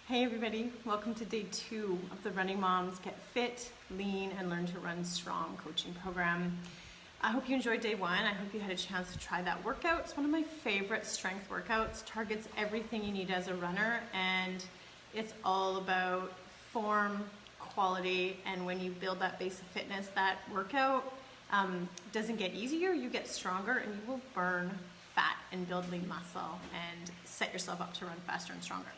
Hey everybody, welcome to day 2 of the Running Moms Get Fit, Lean, and Learn to Run Strong coaching program. I hope you enjoyed day 1. I hope you had a chance to try that workout. It's one of my favorite strength workouts, targets everything you need as a runner, and it's all about form, quality, and when you build that base of fitness, that workout doesn't get easier, you get stronger, and you will burn fat and build lean muscle and set yourself up to run faster and stronger.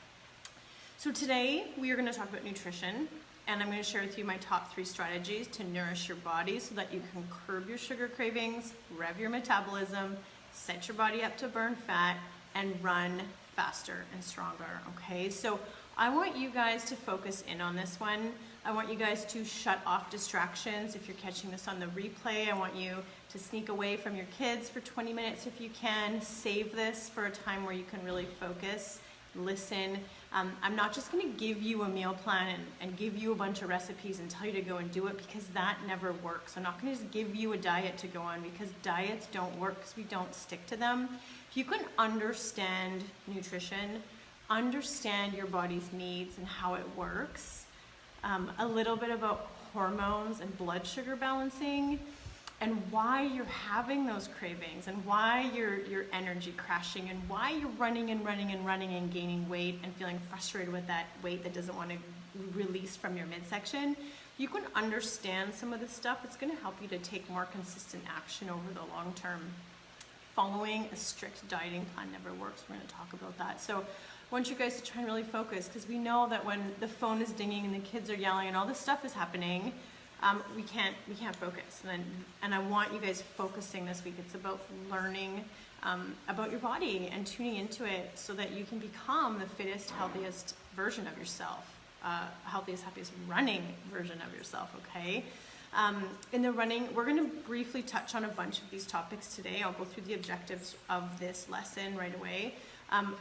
So today we are going to talk about nutrition, and I'm going to share with you my top 3 strategies to nourish your body so that you can curb your sugar cravings, rev your metabolism, set your body up to burn fat, and run faster and stronger, okay? So I want you guys to focus in on this one. I want you guys to shut off distractions. If you're catching this on the replay, I want you to sneak away from your kids for 20 minutes if you can. Save this for a time where you can really focus. Listen. I'm not just going to give you a meal plan and give you a bunch of recipes and tell you to go and do it, because that never works. I'm not going to just give you a diet to go on, because diets don't work because we don't stick to them. If you can understand nutrition, understand your body's needs and how it works, a little bit about hormones and blood sugar balancing, and why you're having those cravings, and why your energy crashing, and why you're running and gaining weight and feeling frustrated with that weight that doesn't want to release from your midsection. You can understand some of this stuff. It's going to help you to take more consistent action over the long term. Following a strict dieting plan never works. We're going to talk about that. So I want you guys to try and really focus, because we know that when the phone is dinging and the kids are yelling and all this stuff is happening, we can't focus, and I want you guys focusing this week. It's about learning about your body and tuning into it so that you can become the fittest, healthiest version of yourself, healthiest, happiest running version of yourself, okay? In the running, we're going to briefly touch on a bunch of these topics today. I'll go through the objectives of this lesson right away.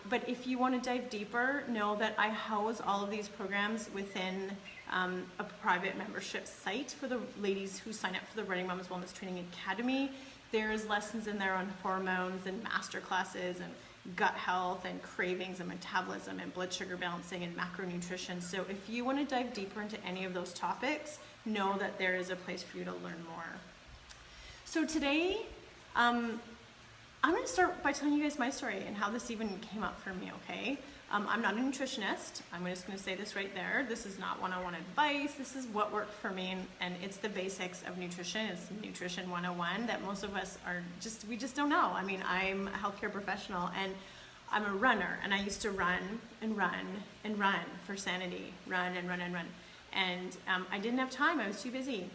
But if you want to dive deeper, know that I house all of these programs within a private membership site for the ladies who sign up for the RunningMoms Wellness Training Academy. There's lessons in there on hormones and master classes and gut health and cravings and metabolism and blood sugar balancing and macronutrition. So if you want to dive deeper into any of those topics, know that there is a place for you to learn more. So today, I'm going to start by telling you guys my story and how this even came up for me, okay? I'm not a nutritionist. I'm just going to say this right there. This is not one-on-one advice. This is what worked for me, and it's the basics of nutrition. It's nutrition 101 that most of us we just don't know. I mean, I'm a healthcare professional, and I'm a runner, and I used to run for sanity, run. And I didn't have time. I was too busy.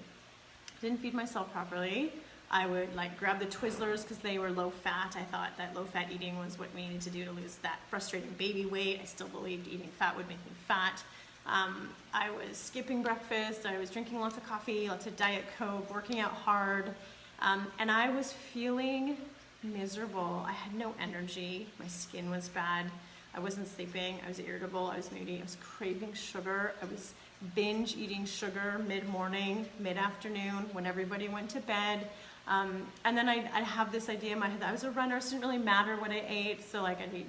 Didn't feed myself properly. I would grab the Twizzlers because they were low fat. I thought that low fat eating was what we needed to do to lose that frustrating baby weight. I still believed eating fat would make me fat. I was skipping breakfast. I was drinking lots of coffee, lots of Diet Coke, working out hard. And I was feeling miserable. I had no energy. My skin was bad. I wasn't sleeping. I was irritable. I was moody. I was craving sugar. I was binge eating sugar mid-morning, mid-afternoon, when everybody went to bed. And then I'd have this idea in my head that I was a runner, so it didn't really matter what I ate. So I'd be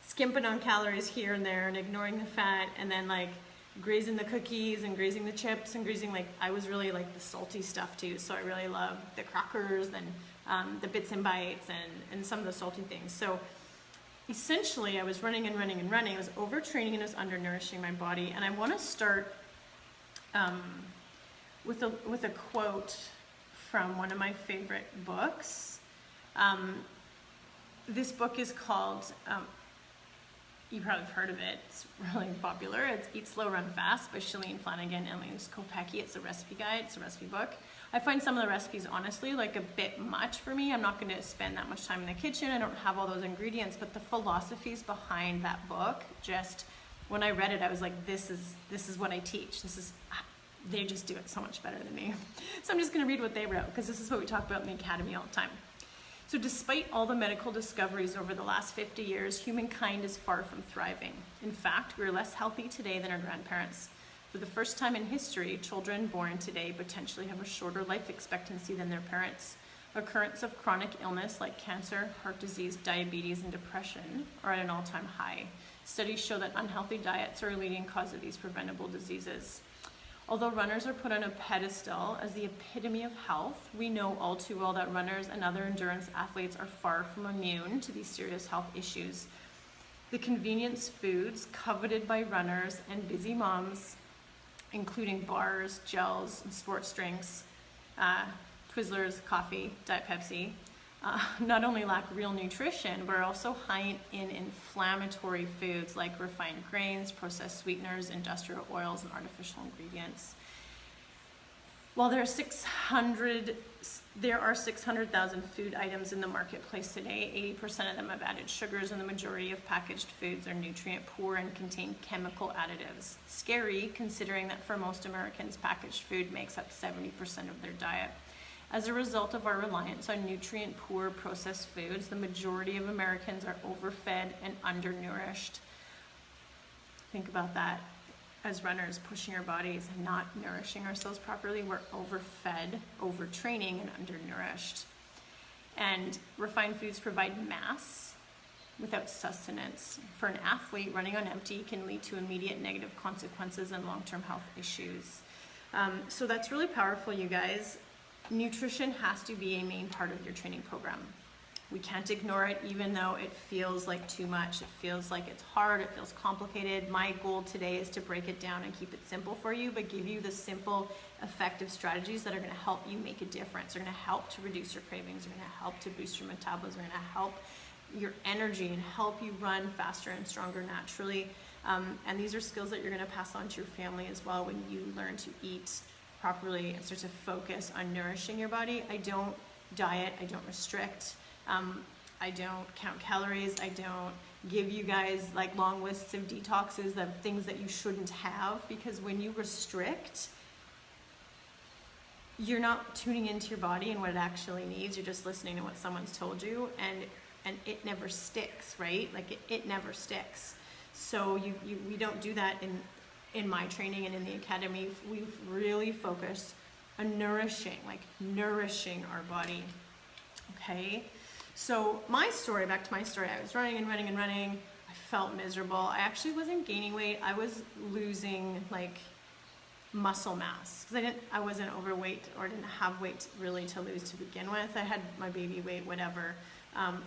skimping on calories here and there and ignoring the fat, and then grazing the cookies and grazing the chips and grazing I was really the salty stuff too. So I really loved the crackers and the bits and bites and some of the salty things. So essentially I was running. I was overtraining and I was undernourishing my body. And I want to start with a quote from one of my favorite books. This book is called, you probably have heard of it, it's really popular. It's Eat Slow, Run Fast by Shalene Flanagan and Louise Kopecki. It's a recipe guide, it's a recipe book. I find some of the recipes, honestly, a bit much for me. I'm not going to spend that much time in the kitchen. I don't have all those ingredients, but the philosophies behind that book, just when I read it, I was like, this is what I teach. They just do it so much better than me. So I'm just going to read what they wrote, because this is what we talk about in the academy all the time. So despite all the medical discoveries over the last 50 years, humankind is far from thriving. In fact, we're less healthy today than our grandparents. For the first time in history, children born today potentially have a shorter life expectancy than their parents. Occurrence of chronic illness like cancer, heart disease, diabetes, and depression are at an all-time high. Studies show that unhealthy diets are a leading cause of these preventable diseases. Although runners are put on a pedestal as the epitome of health, we know all too well that runners and other endurance athletes are far from immune to these serious health issues. The convenience foods coveted by runners and busy moms, including bars, gels, and sports drinks, Twizzlers, coffee, Diet Pepsi, not only lack real nutrition, but are also high in inflammatory foods like refined grains, processed sweeteners, industrial oils, and artificial ingredients. While there are 600,000 food items in the marketplace today, 80% of them have added sugars, and the majority of packaged foods are nutrient poor and contain chemical additives. Scary, considering that for most Americans, packaged food makes up 70% of their diet. As a result of our reliance on nutrient-poor processed foods, the majority of Americans are overfed and undernourished. Think about that. As runners, pushing our bodies and not nourishing ourselves properly, we're overfed, overtraining, and undernourished. And refined foods provide mass without sustenance. For an athlete, running on empty can lead to immediate negative consequences and long-term health issues. So that's really powerful, you guys. Nutrition has to be a main part of your training program. We can't ignore it, even though it feels like too much. It feels like it's hard, it feels complicated. My goal today is to break it down and keep it simple for you, but give you the simple, effective strategies that are gonna help you make a difference. They're gonna help to reduce your cravings, they're gonna help to boost your metabolism, they're gonna help your energy and help you run faster and stronger naturally. And these are skills that you're gonna pass on to your family as well when you learn to eat properly and start to focus on nourishing your body. I don't diet, I don't restrict, I don't count calories, I don't give you guys like long lists of detoxes of things that you shouldn't have, because when you restrict, you're not tuning into your body and what it actually needs. You're just listening to what someone's told you, and it never sticks, right? Like it never sticks. So we don't do that in my training and in the academy. We've really focused on nourishing our body, okay? So my story, back to my story, I was running and running and running. I felt miserable. I actually wasn't gaining weight. I was losing like muscle mass, because I wasn't overweight or didn't have weight really to lose to begin with. I had my baby weight, whatever.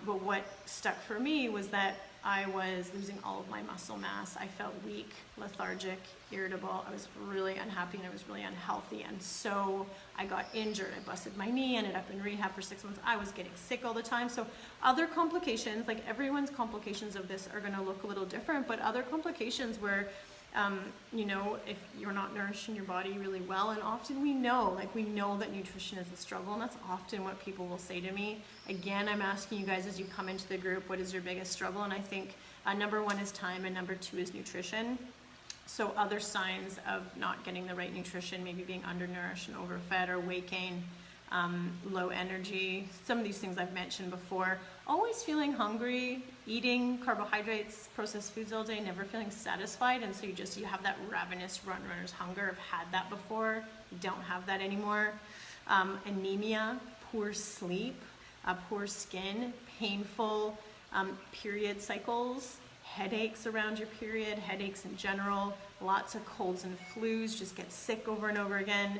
But what stuck for me was that I was losing all of my muscle mass. I felt weak, lethargic, irritable. I was really unhappy and I was really unhealthy. And so I got injured. I busted my knee, ended up in rehab for 6 months. I was getting sick all the time. So other complications, like everyone's complications of this are gonna look a little different, but other complications where you know, if you're not nourishing your body really well, and often we know that nutrition is a struggle, and that's often what people will say to me. Again, I'm asking you guys as you come into the group, what is your biggest struggle? And I think number one is time, and number two is nutrition. So other signs of not getting the right nutrition, maybe being undernourished and overfed, or weight gain, low energy, some of these things I've mentioned before. Always feeling hungry, eating carbohydrates, processed foods all day, never feeling satisfied, and so you have that ravenous runner's hunger. I've had that before, don't have that anymore. Anemia, poor sleep, poor skin, painful period cycles, headaches around your period, headaches in general, lots of colds and flus, just get sick over and over again.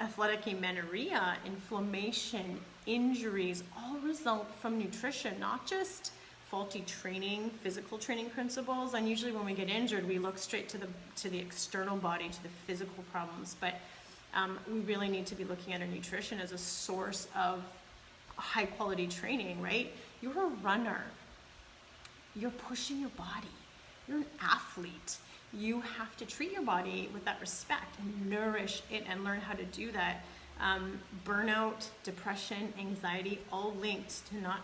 Athletic amenorrhea, inflammation, injuries, all result from nutrition, not just faulty training, physical training principles. And usually when we get injured, we look straight to the external body, to the physical problems. But we really need to be looking at our nutrition as a source of high quality training, right? You're a runner. You're pushing your body. You're an athlete. You have to treat your body with that respect and nourish it and learn how to do that. Burnout, depression, anxiety, all linked to not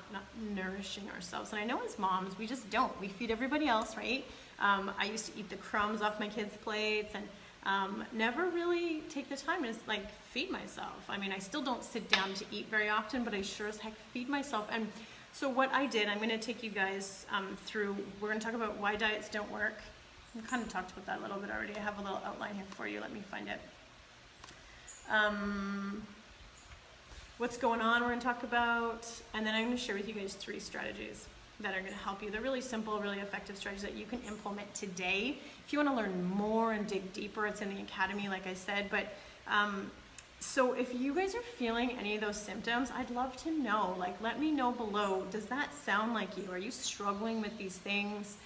nourishing ourselves. And I know as moms, we just don't. We feed everybody else, right? I used to eat the crumbs off my kids' plates and never really take the time to like feed myself. I mean, I still don't sit down to eat very often, but I sure as heck feed myself. And so what I did, I'm going to take you guys through, we're going to talk about why diets don't work. I kind of talked about that a little bit already. I have a little outline here for you. Let me find it. What's going on we're going to talk about, and then I'm going to share with you guys 3 strategies. that are going to help you. They're really simple, really effective strategies that you can implement today. If you want to learn more and dig deeper, it's in the academy, like I said. But so if you guys are feeling any of those symptoms, I'd love to know. Like, let me know below. Does that sound like you? Are you struggling with these things?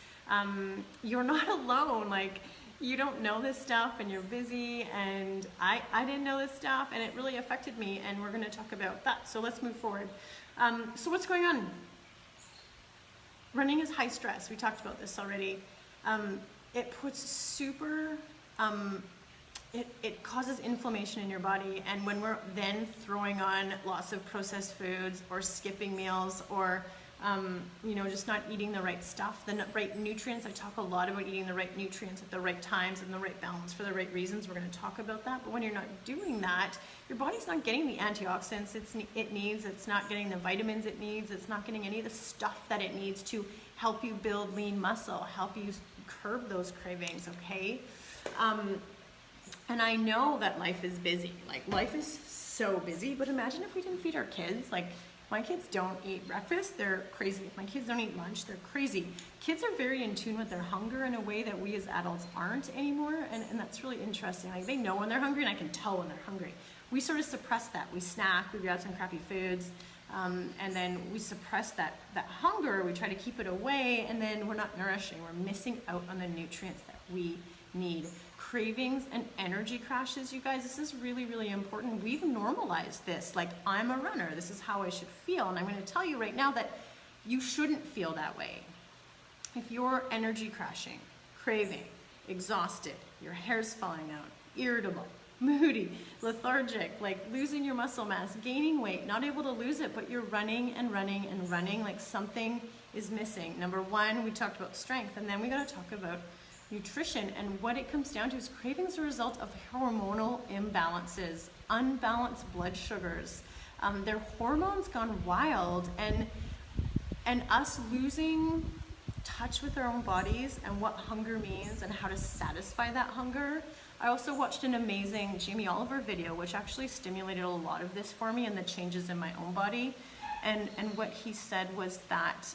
You're not alone. Like, you don't know this stuff and you're busy, and I didn't know this stuff and it really affected me, and we're going to talk about that. So let's move forward. So what's going on? Running is high stress. We talked about this already. It puts super, it causes inflammation in your body, and when we're then throwing on lots of processed foods or skipping meals or you know, just not eating the right stuff, the right nutrients. I talk a lot about eating the right nutrients at the right times and the right balance for the right reasons. We're going to talk about that. But when you're not doing that, your body's not getting the antioxidants it needs. It's not getting the vitamins it needs. It's not getting any of the stuff that it needs to help you build lean muscle, help you curb those cravings, okay? And I know that life is busy. Like, life is so busy, but imagine if we didn't feed our kids. Like, my kids don't eat breakfast, they're crazy. If my kids don't eat lunch, they're crazy. Kids are very in tune with their hunger in a way that we as adults aren't anymore, and that's really interesting. Like, they know when they're hungry, and I can tell when they're hungry. We sort of suppress that. We snack, we grab some crappy foods, and then we suppress that hunger, we try to keep it away, and then we're not nourishing. We're missing out on the nutrients that we need. Cravings and energy crashes, you guys, this is really, really important. We've normalized this. Like, I'm a runner, this is how I should feel. And I'm going to tell you right now that you shouldn't feel that way. If you're energy crashing, craving, exhausted, your hair's falling out, irritable, moody, lethargic, like losing your muscle mass, gaining weight, not able to lose it, but you're running and running and running, like something is missing. Number one, we talked about strength, and then we got to talk about nutrition, and what it comes down to is cravings are a result of hormonal imbalances, unbalanced blood sugars. Their hormones gone wild, and us losing touch with our own bodies and what hunger means and how to satisfy that hunger. I also watched an amazing Jamie Oliver video, which actually stimulated a lot of this for me and the changes in my own body. And what he said was that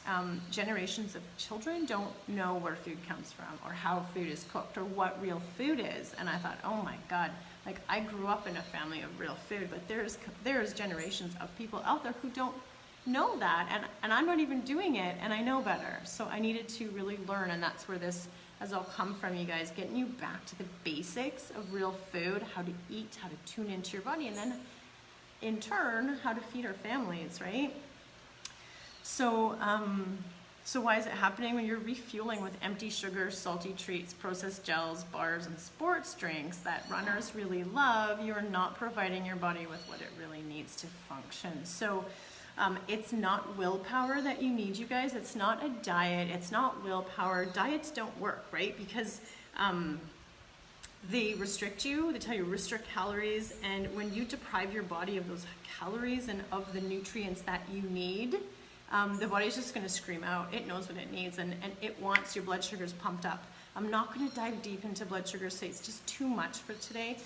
generations of children don't know where food comes from or how food is cooked or what real food is. And I thought, oh my God, like, I grew up in a family of real food, but there's generations of people out there who don't know that. And I'm not even doing it, and I know better. So I needed to really learn, and that's where this has all come from, you guys, getting you back to the basics of real food, how to eat, how to tune into your body, and then in turn, how to feed our families, right? So, so why is it happening? When you're refueling with empty sugar, salty treats, processed gels, bars, and sports drinks that runners really love, you're not providing your body with what it really needs to function. So it's not willpower that you need, you guys. It's not a diet. It's not willpower. Diets don't work, right? Because they restrict you. They tell you restrict calories, and when you deprive your body of those calories and of the nutrients that you need, the body's just going to scream out. It knows what it needs, and it wants your blood sugars pumped up. I'm not going to dive deep into blood sugar today. It's just too much for today.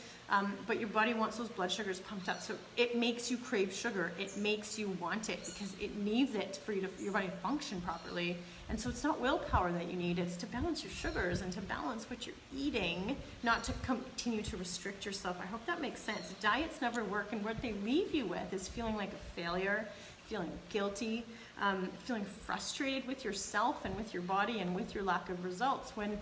But your body wants those blood sugars pumped up, so it makes you crave sugar. It makes you want it because it needs it for your body to function properly. And so it's not willpower that you need. It's to balance your sugars and to balance what you're eating, not to continue to restrict yourself. I hope that makes sense. Diets never work, and what they leave you with is feeling like a failure, feeling guilty, feeling frustrated with yourself and with your body and with your lack of results, when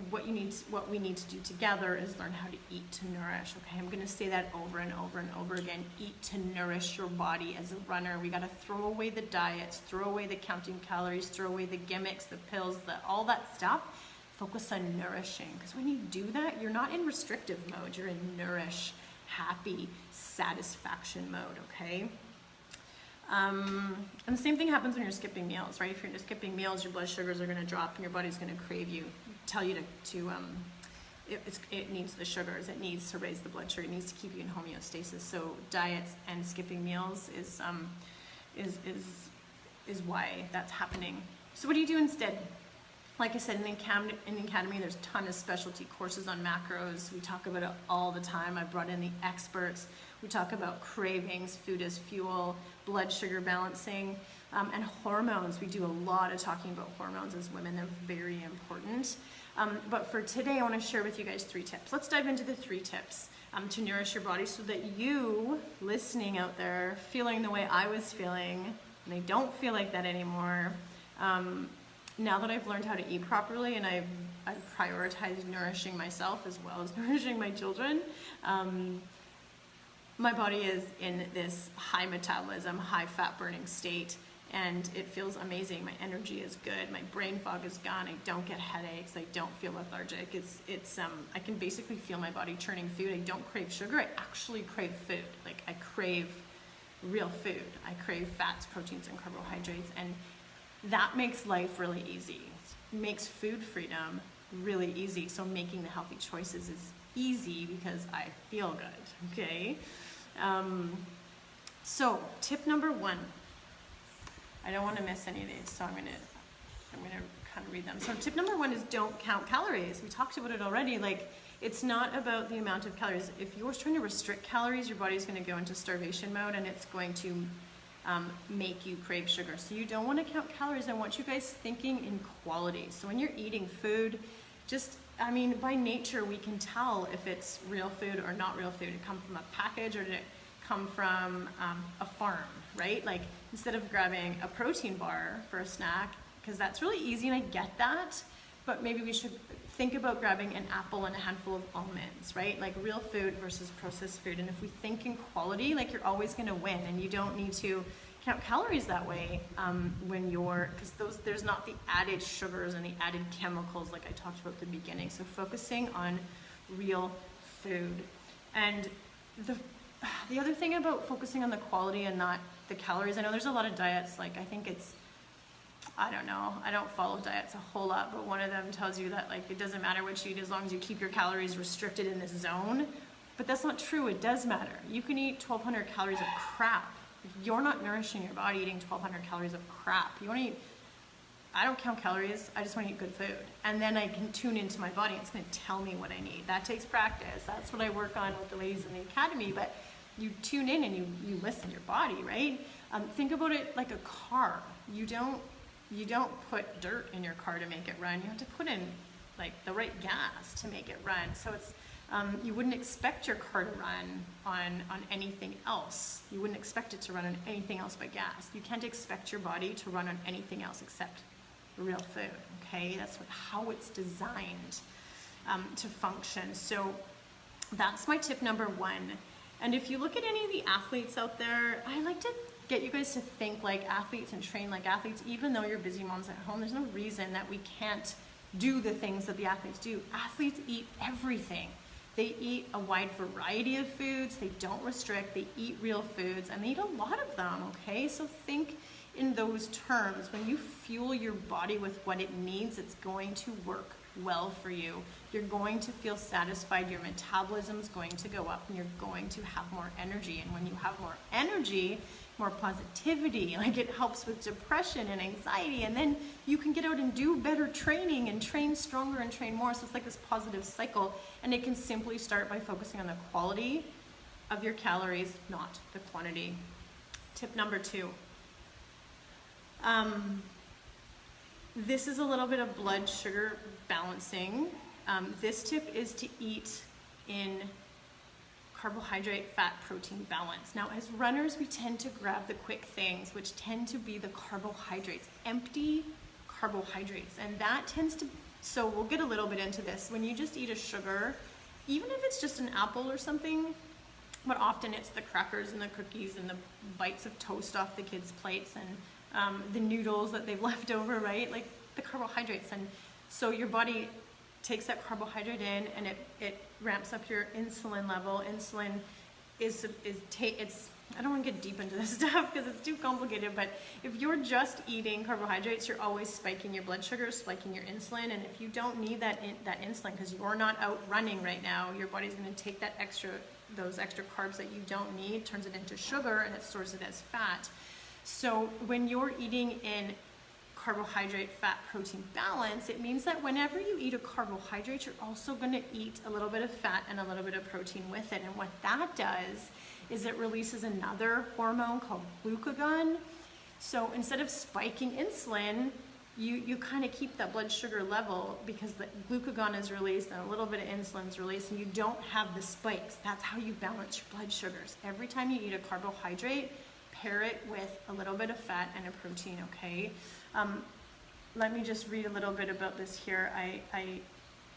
what we need to do together is learn how to eat to nourish. Okay, I'm going to say that over and over and over again. Eat to nourish your body as a runner. We got to throw away the diets, throw away the counting calories, throw away the gimmicks, the pills, all that stuff. Focus on nourishing, because when you do that, you're not in restrictive mode. You're in nourish, happy, satisfaction mode. Okay. And the same thing happens when you're skipping meals, right? If you're skipping meals, your blood sugars are going to drop and your body's going to crave you, tell you it needs the sugars, it needs to raise the blood sugar, it needs to keep you in homeostasis. So diets and skipping meals is why that's happening. So what do you do instead? Like I said, in the academy, there's a ton of specialty courses on macros. We talk about it all the time. I brought in the experts. We talk about cravings, food as fuel, blood sugar balancing. And hormones, we do a lot of talking about hormones as women. They're very important. But for today, I want to share with you guys 3 tips. Let's dive into the 3 tips to nourish your body so that you, listening out there, feeling the way I was feeling, and I don't feel like that anymore. Now that I've learned how to eat properly and I've prioritized nourishing myself as well as nourishing my children, my body is in this high metabolism, high fat burning state, and it feels amazing. My energy is good. My brain fog is gone. I don't get headaches. I don't feel lethargic. I can basically feel my body churning food. I don't crave sugar. I actually crave food. Like, I crave real food. I crave fats, proteins, and carbohydrates, and that makes life really easy. It makes food freedom really easy. So making the healthy choices is easy because I feel good, okay? So tip number 1, I don't want to miss any of these, so I'm gonna kind of read them. So tip number 1 is don't count calories. We talked about it already. Like, it's not about the amount of calories. If you're trying to restrict calories, your body's going to go into starvation mode, and it's going to make you crave sugar. So you don't want to count calories. I want you guys thinking in quality. So when you're eating food, by nature, we can tell if it's real food or not real food. Did it come from a package or did it come from a farm, right? Like, instead of grabbing a protein bar for a snack, because that's really easy and I get that, but maybe we should think about grabbing an apple and a handful of almonds, right? Like, real food versus processed food. And if we think in quality, like, you're always going to win, and you don't need to count calories that way because there's not the added sugars and the added chemicals like I talked about at the beginning. So focusing on real food. And the other thing about focusing on the quality and not the calories, I know there's a lot of diets, like, I don't know, I don't follow diets a whole lot, but one of them tells you that, like, it doesn't matter what you eat as long as you keep your calories restricted in this zone. But that's not true. It does matter. You can eat 1,200 calories of crap. You're not nourishing your body eating 1,200 calories of crap. You want to eat, I don't count calories, I just want to eat good food. And then I can tune into my body. It's going to tell me what I need. That takes practice. That's what I work on with the ladies in the academy. But you tune in and you listen to your body, right? Think about it like a car. You don't put dirt in your car to make it run. You have to put in, like, the right gas to make it run. So it's you wouldn't expect your car to run on anything else. You wouldn't expect it to run on anything else but gas. You can't expect your body to run on anything else except real food, okay? That's how it's designed to function. So that's my tip number 1. And if you look at any of the athletes out there, I like to get you guys to think like athletes and train like athletes. Even though you're busy moms at home, there's no reason that we can't do the things that the athletes do. Athletes eat everything. They eat a wide variety of foods. They don't restrict. They eat real foods, and they eat a lot of them, okay? So think in those terms. When you fuel your body with what it needs, it's going to work well for you. You're going to feel satisfied. Your metabolism's going to go up, and you're going to have more energy. And when you have more energy, more positivity, like, it helps with depression and anxiety, and then you can get out and do better training and train stronger and train more. So it's like this positive cycle, and it can simply start by focusing on the quality of your calories, not the quantity. Tip number 2. This is a little bit of blood sugar balancing. This tip is to eat in carbohydrate, fat, protein balance. Now, as runners, we tend to grab the quick things, which tend to be the carbohydrates, empty carbohydrates. And that tends to, so we'll get a little bit into this. When you just eat a sugar, even if it's just an apple or something, but often it's the crackers and the cookies and the bites of toast off the kids' plates and the noodles that they've left over, right? Like, the carbohydrates. And so your body takes that carbohydrate in, and it ramps up your insulin level. Insulin it's I don't want to get deep into this stuff because it's too complicated, but if you're just eating carbohydrates, you're always spiking your blood sugar, spiking your insulin, and if you don't need that insulin because you're not out running right now, your body's going to take those extra carbs that you don't need, turns it into sugar, and it stores it as fat. So when you're eating in carbohydrate, fat, protein balance, it means that whenever you eat a carbohydrate, you're also going to eat a little bit of fat and a little bit of protein with it. And what that does is it releases another hormone called glucagon. So instead of spiking insulin, you kind of keep that blood sugar level because the glucagon is released and a little bit of insulin is released, and you don't have the spikes. That's how you balance your blood sugars. Every time you eat a carbohydrate, pair it with a little bit of fat and a protein, okay? Let me just read a little bit about this here. I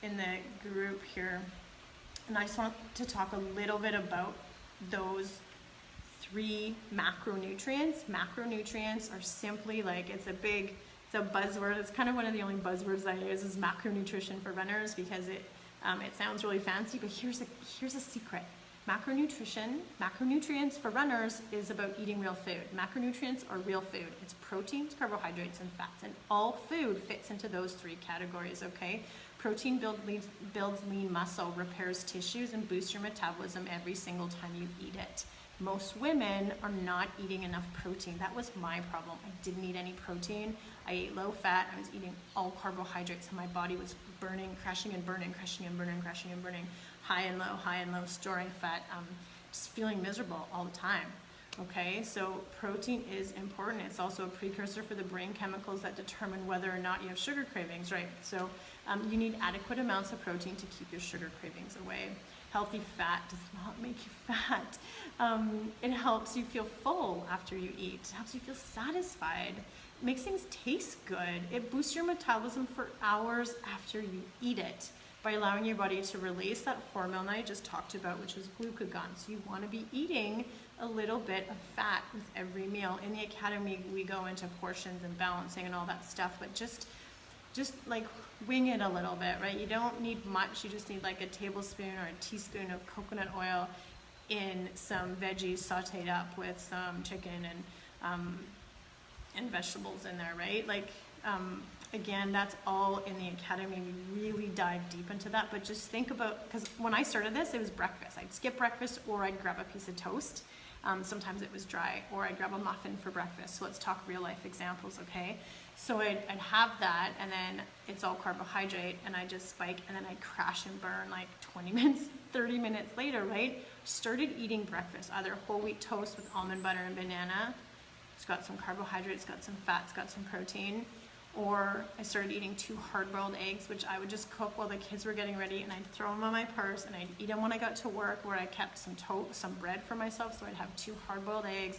in the group here, and I just want to talk a little bit about those 3 macronutrients. Macronutrients are simply like, it's a buzzword. It's kind of one of the only buzzwords I use is macronutrition for runners because it sounds really fancy, but here's a secret. Macronutrients for runners is about eating real food. Macronutrients are real food. It's proteins, carbohydrates, and fats, and all food fits into those 3 categories, okay? Protein builds lean muscle, repairs tissues, and boosts your metabolism every single time you eat it. Most women are not eating enough protein. That was my problem. I didn't eat any protein. I ate low fat. I was eating all carbohydrates, and my body was burning, crashing and burning, crashing and burning, crashing and burning, high and low, storing fat, just feeling miserable all the time. Okay, so protein is important. It's also a precursor for the brain chemicals that determine whether or not you have sugar cravings, right? So you need adequate amounts of protein to keep your sugar cravings away. Healthy fat does not make you fat. It helps you feel full after you eat. It helps you feel satisfied. It makes things taste good. It boosts your metabolism for hours after you eat it by allowing your body to release that hormone I just talked about, which is glucagon. So you want to be eating a little bit of fat with every meal. In the academy, we go into portions and balancing and all that stuff, but just like wing it a little bit, right? You don't need much. You just need like a tablespoon or a teaspoon of coconut oil in some veggies sauteed up with some chicken and vegetables in there, right? Like, again, that's all in the academy. We really dive deep into that, but just think about, because when I started this, it was breakfast. I'd skip breakfast or I'd grab a piece of toast. Sometimes it was dry, or I'd grab a muffin for breakfast. So let's talk real life examples, okay? So I'd have that, and then it's all carbohydrate, and I just spike, and then I'd crash and burn like 20 minutes, 30 minutes later, right? Started eating breakfast, either whole wheat toast with almond butter and banana. It's got some carbohydrates, got some fats, got some protein. Or I started eating 2 hard-boiled eggs, which I would just cook while the kids were getting ready, and I'd throw them on my purse, and I'd eat them when I got to work, where I kept some bread for myself, so I'd have 2 hard-boiled eggs.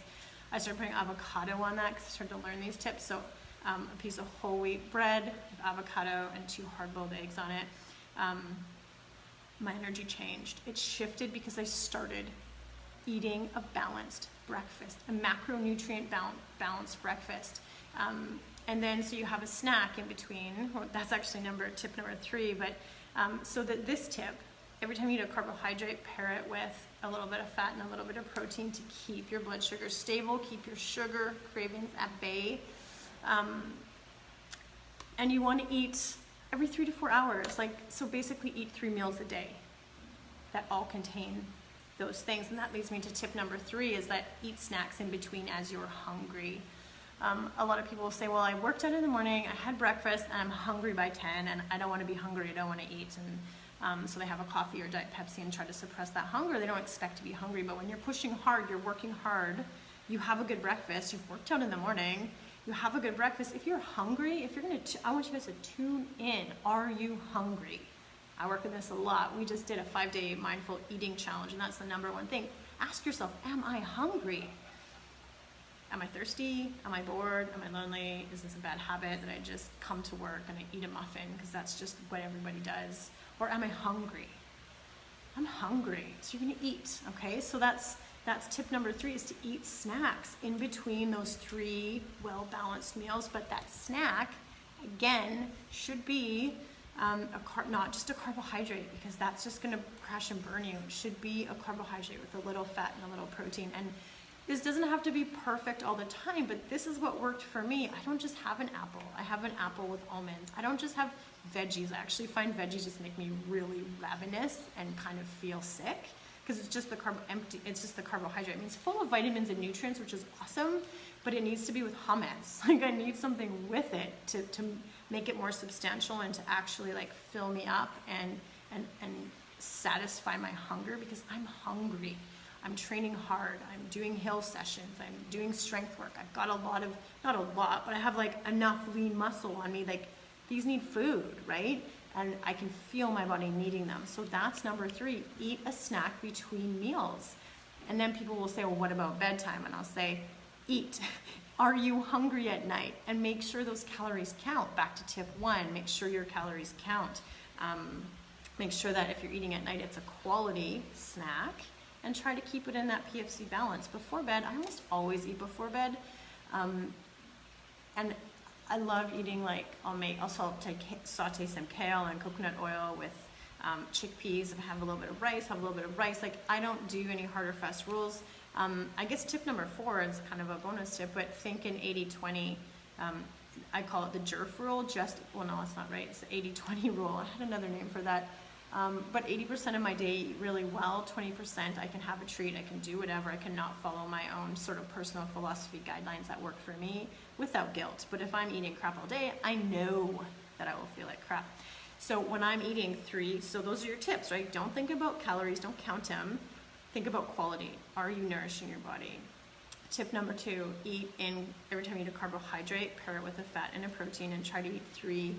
I started putting avocado on that because I started to learn these tips. So a piece of whole wheat bread, avocado, and 2 hard-boiled eggs on it. My energy changed. It shifted because I started eating a balanced breakfast, a macronutrient balanced breakfast. And then so you have a snack in between. Well, that's actually tip number 3. But so that this tip, every time you eat a carbohydrate, pair it with a little bit of fat and a little bit of protein to keep your blood sugar stable, keep your sugar cravings at bay. And you want to eat every 3 to 4 hours. So basically eat 3 meals a day that all contain those things. And that leads me to tip number 3, is that eat snacks in between as you're hungry. A lot of people will say, well, I worked out in the morning, I had breakfast, and I'm hungry by 10, and I don't want to be hungry, I don't want to eat. And so they have a coffee or Diet Pepsi and try to suppress that hunger. They don't expect to be hungry, but when you're pushing hard, you're working hard, you have a good breakfast, you've worked out in the morning, you have a good breakfast. If you're hungry, I want you guys to tune in. Are you hungry? I work with this a lot. We just did a 5-day mindful eating challenge, and that's the number 1 thing. Ask yourself, am I hungry? Am I thirsty? Am I bored? Am I lonely? Is this a bad habit that I just come to work and I eat a muffin because that's just what everybody does? Or am I hungry? I'm hungry. So you're gonna eat, okay? So that's tip number 3, is to eat snacks in between those 3 well-balanced meals. But that snack, again, should be not just a carbohydrate, because that's just gonna crash and burn you. It should be a carbohydrate with a little fat and a little protein. And this doesn't have to be perfect all the time, but this is what worked for me. I don't just have an apple. I have an apple with almonds. I don't just have veggies. I actually find veggies just make me really ravenous and kind of feel sick, because it's just the carbohydrate. I mean, it's full of vitamins and nutrients, which is awesome, but it needs to be with hummus. Like, I need something with it to make it more substantial and to actually like fill me up and satisfy my hunger, because I'm hungry. I'm training hard, I'm doing hill sessions, I'm doing strength work, I've got a lot of, not a lot, but I have like enough lean muscle on me, like these need food, right? And I can feel my body needing them. So that's number 3, eat a snack between meals. And then people will say, well, what about bedtime? And I'll say, eat. Are you hungry at night? And make sure those calories count. Back to tip 1, make sure your calories count. Make sure that if you're eating at night, it's a quality snack, and try to keep it in that PFC balance. Before bed, I almost always eat before bed. And I love eating, like, I'll saute some kale and coconut oil with chickpeas. If I have a little bit of rice, have a little bit of rice. Like, I don't do any hard or fast rules. I guess tip number 4 is kind of a bonus tip, but think in 80-20. I call it the JERF rule, well, no, it's not right. It's the 80-20 rule. I had another name for that. But 80% of my day eat really well, 20% I can have a treat, I can do whatever, I cannot follow my own sort of personal philosophy guidelines that work for me without guilt. But if I'm eating crap all day, I know that I will feel like crap. So when I'm eating 3, so those are your tips, right? Don't think about calories, don't count them. Think about quality. Are you nourishing your body? Tip number 2, eat in, every time you eat a carbohydrate, pair it with a fat and a protein, and try to eat three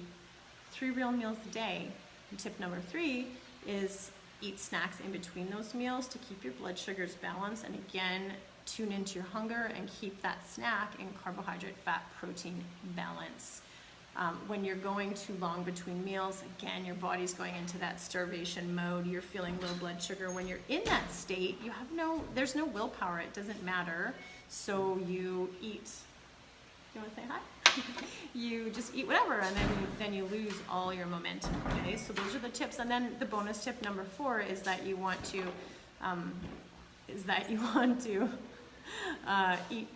real meals a day. And tip number 3 is eat snacks in between those meals to keep your blood sugars balanced, and again, tune into your hunger and keep that snack in carbohydrate, fat, protein balance. When you're going too long between meals, again, your body's going into that starvation mode, you're feeling low blood sugar. When you're in that state, there's no willpower, it doesn't matter. So you eat, you wanna say hi? You just eat whatever, and then you lose all your momentum, okay? So those are the tips. And then the bonus tip number 4 is that you want to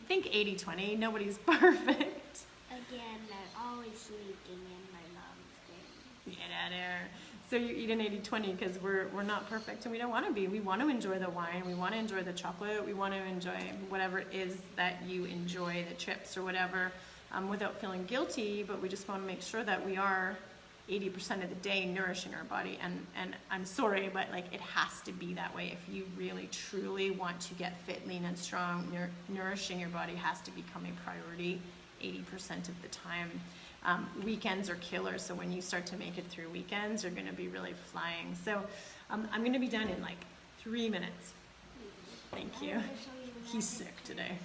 think 80-20, nobody's perfect. Again, I'm always leaking in my mom's thing. Get out of there. So you eat an 80-20 because we're not perfect, and we don't want to be. We want to enjoy the wine, we want to enjoy the chocolate, we want to enjoy whatever it is that you enjoy, the chips or whatever, without feeling guilty, but we just want to make sure that we are 80% of the day nourishing our body. And I'm sorry, but like, it has to be that way. If you really truly want to get fit, lean, and strong, nourishing your body has to become a priority 80% of the time. Weekends are killer, so when you start to make it through weekends, you're going to be really flying. So I'm going to be done in like 3 minutes. Thank you. He's sick today.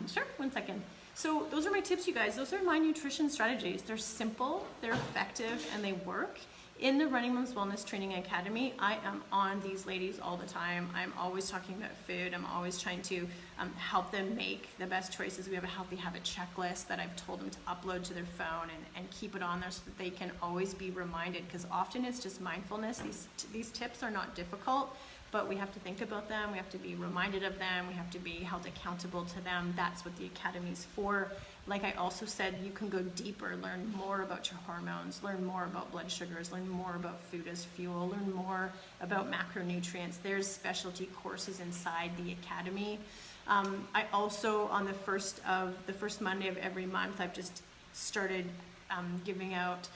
Sure, 1 second. So those are my tips, you guys. Those are my nutrition strategies. They're simple, they're effective, and they work. In the RunningMoms Wellness Training Academy, I am on these ladies all the time. I'm always talking about food. I'm always trying to help them make the best choices. We have a healthy habit checklist that I've told them to upload to their phone and keep it on there so that they can always be reminded, because often it's just mindfulness. These tips are not difficult, but we have to think about them. We have to be reminded of them. We have to be held accountable to them. That's what the Academy's for. Like I also said, you can go deeper, learn more about your hormones, learn more about blood sugars, learn more about food as fuel, learn more about macronutrients. There's specialty courses inside the Academy. I also, on the first Monday of every month, I've just started giving out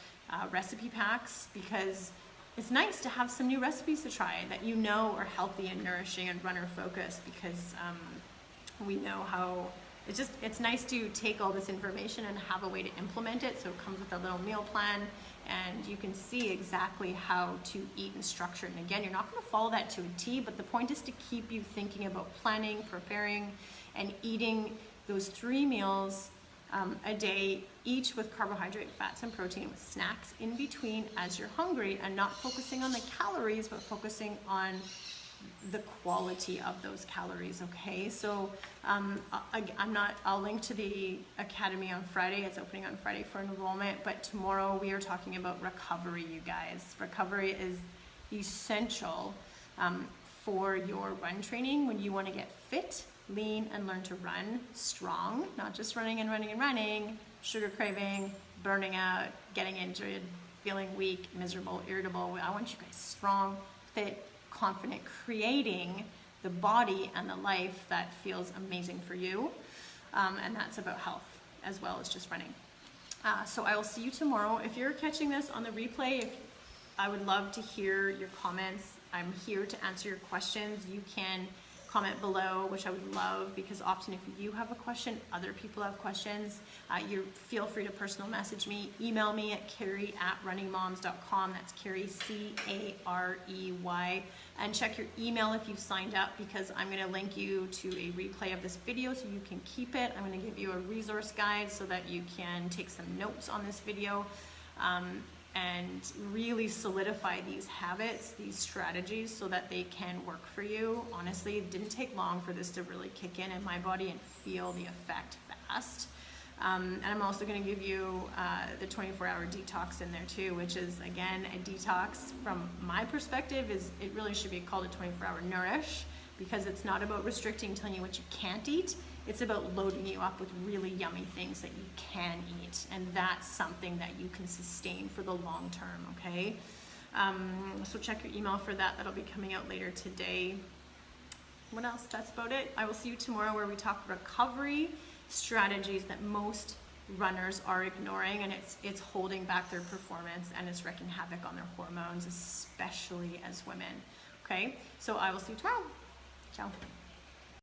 recipe packs, because it's nice to have some new recipes to try that you know are healthy and nourishing and runner focused, because we know how it's nice to take all this information and have a way to implement it. So it comes with a little meal plan, and you can see exactly how to eat and structure it. And again, you're not going to follow that to a T, but the point is to keep you thinking about planning, preparing, and eating those 3 meals a day, each with carbohydrate, fats, and protein, with snacks in between as you're hungry, and not focusing on the calories, but focusing on the quality of those calories, okay? So I'll link to the Academy on Friday. It's opening on Friday for enrollment, but tomorrow we are talking about recovery, you guys. Recovery is essential for your run training when you want to get fit, lean, and learn to run strong, not just running and running and running, sugar craving, burning out, getting injured, feeling weak, miserable, irritable. I want you guys strong, fit, confident, creating the body and the life that feels amazing for you. And that's about health as well as just running. So I will see you tomorrow. If you're catching this on the replay, I would love to hear your comments. I'm here to answer your questions. You can comment below, which I would love, because often if you have a question, other people have questions. You feel free to personal message me, email me at Carey@runningmoms.com. That's Carey, C-A-R-E-Y. And check your email if you've signed up, because I'm going to link you to a replay of this video so you can keep it. I'm going to give you a resource guide so that you can take some notes on this video. And really solidify these habits, these strategies, so that they can work for you. Honestly, it didn't take long for this to really kick in my body and feel the effect fast. And I'm also going to give you the 24-hour detox in there too, which is, again, a detox from my perspective. It really should be called a 24-hour nourish, because it's not about restricting, telling you what you can't eat. It's about loading you up with really yummy things that you can eat, and that's something that you can sustain for the long term, okay? So check your email for that. That'll be coming out later today. What else? That's about it. I will see you tomorrow, where we talk recovery strategies that most runners are ignoring, and it's holding back their performance, and it's wreaking havoc on their hormones, especially as women, okay? So I will see you tomorrow. Ciao.